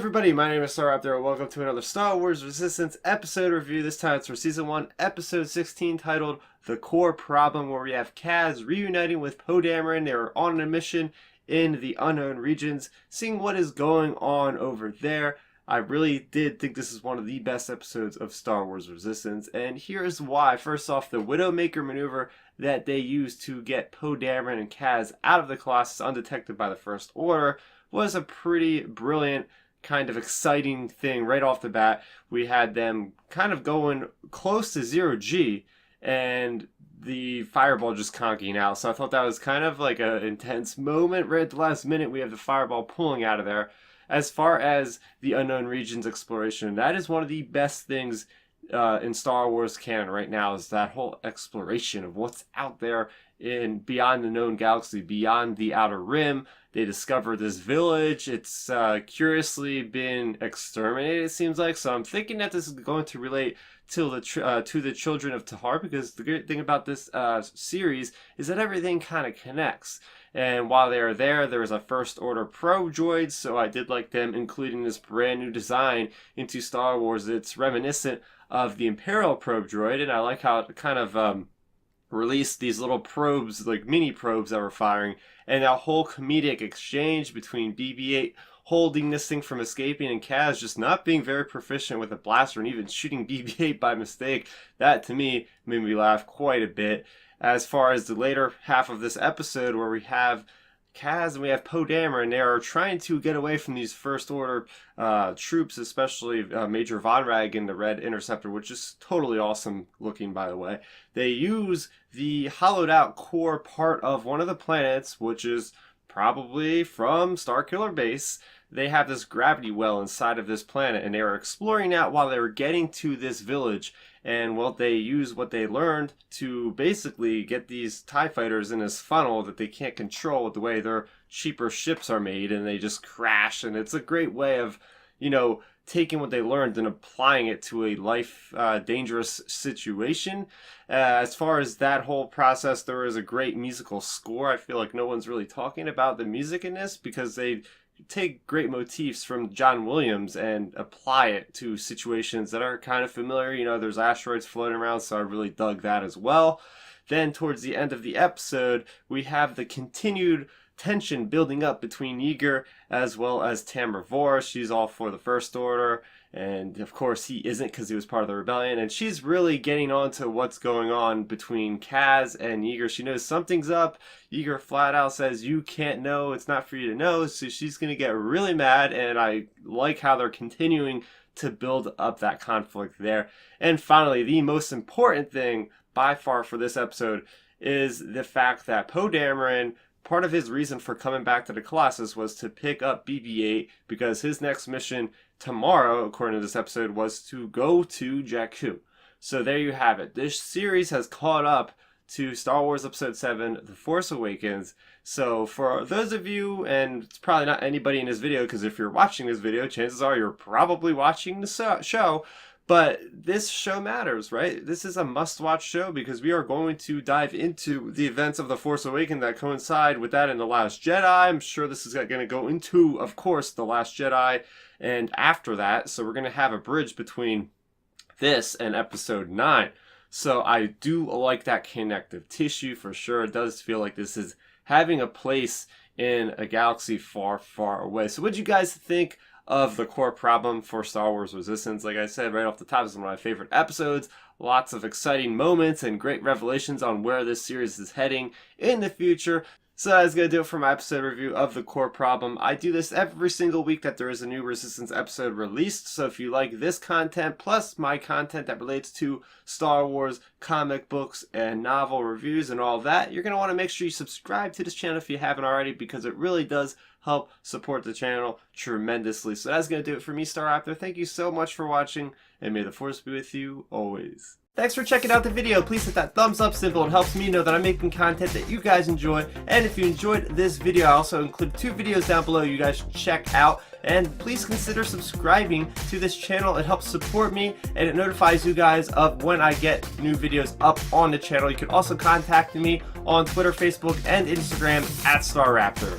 everybody, my name is Starkiller, and welcome to another Star Wars Resistance episode review. This time it's for Season 1, Episode 16, titled The Core Problem, where we have Kaz reuniting with Poe Dameron. They are on a mission in the unknown regions, seeing what is going on over there. I really did think this is one of the best episodes of Star Wars Resistance, and here is why. First off, the Widowmaker maneuver that they used to get Poe Dameron and Kaz out of the Colossus undetected by the First Order was a pretty brilliant, kind of exciting thing right off the bat. We had them kind of going close to 0G and the fireball just conking out. So I thought that was kind of like an intense moment. Right at the last minute, we have the fireball pulling out of there. As far as the unknown regions exploration, that is one of the best things in Star Wars canon right now, is that whole exploration of what's out there in beyond the known galaxy, beyond the Outer Rim. They discovered this village. It's curiously been exterminated, it seems like. So I'm thinking that this is going to relate to the children of Tahar, because the great thing about this series is that everything kind of connects. And while they are there, there was a First Order probe droid, so I did like them including this brand new design into Star Wars. It's reminiscent of the Imperial probe droid, and I like how it kind of released these little probes, like mini probes that were firing, and that whole comedic exchange between BB-8 holding this thing from escaping and Kaz just not being very proficient with a blaster and even shooting BB-8 by mistake. That to me made me laugh quite a bit. As far as the later half of this episode, where we have Kaz and we have Poe Dameron, they are trying to get away from these First Order troops, especially Major Von Rag in the Red Interceptor, which is totally awesome looking, by the way. They use the hollowed out core part of one of the planets, which is probably from Starkiller Base. They have this gravity well inside of this planet, and they were exploring that while they were getting to this village. And well, they use what they learned to basically get these TIE fighters in this funnel that they can't control with the way their cheaper ships are made, and they just crash. And it's a great way of, you know, taking what they learned and applying it to a life dangerous situation. As far as that whole process, there is a great musical score. I feel like no one's really talking about the music in this, because they take great motifs from John Williams and apply it to situations that are kind of familiar. You know, there's asteroids floating around, so I really dug that as well. Then towards the end of the episode, we have the continued tension building up between Yeager as well as Tamra Vor. She's all for the First Order, and of course he isn't, because he was part of the rebellion, and she's really getting on to what's going on between Kaz and Yeager. She knows something's up. Yeager flat out says, "You can't know, it's not for you to know," so she's gonna get really mad, and I like how they're continuing to build up that conflict there. And finally, the most important thing by far for this episode is the fact that Poe Dameron, part of his reason for coming back to the Colossus was to pick up BB-8, because his next mission tomorrow, according to this episode, was to go to Jakku. So there you have it. This series has caught up to Star Wars Episode 7, The Force Awakens. So for those of you, and it's probably not anybody in this video, because if you're watching this video, chances are you're probably watching the show, but this show matters, right? This is a must-watch show, because we are going to dive into the events of The Force Awakens that coincide with that in The Last Jedi. I'm sure this is going to go into, of course, The Last Jedi and after that. So we're going to have a bridge between this and Episode 9. So I do like that connective tissue for sure. It does feel like this is having a place in a galaxy far, far away. So what do you guys think of the core problem for Star Wars Resistance? Like I said right off the top, this is one of my favorite episodes. Lots of exciting moments and great revelations on where this series is heading in the future. So that's going to do it for my episode review of the core problem. I do this every single week that there is a new Resistance episode released. So if you like this content, plus my content that relates to Star Wars, comic books, and novel reviews and all that, you're going to want to make sure you subscribe to this channel if you haven't already, because it really does help support the channel tremendously. So that's going to do it for me, Starkiller. Thank you so much for watching, and may the Force be with you always. Thanks for checking out the video. Please hit that thumbs up symbol. It helps me know that I'm making content that you guys enjoy. And if you enjoyed this video, I also include 2 videos down below you guys should check out. And please consider subscribing to this channel. It helps support me, and it notifies you guys of when I get new videos up on the channel. You can also contact me on Twitter, Facebook, and Instagram at Starkiller.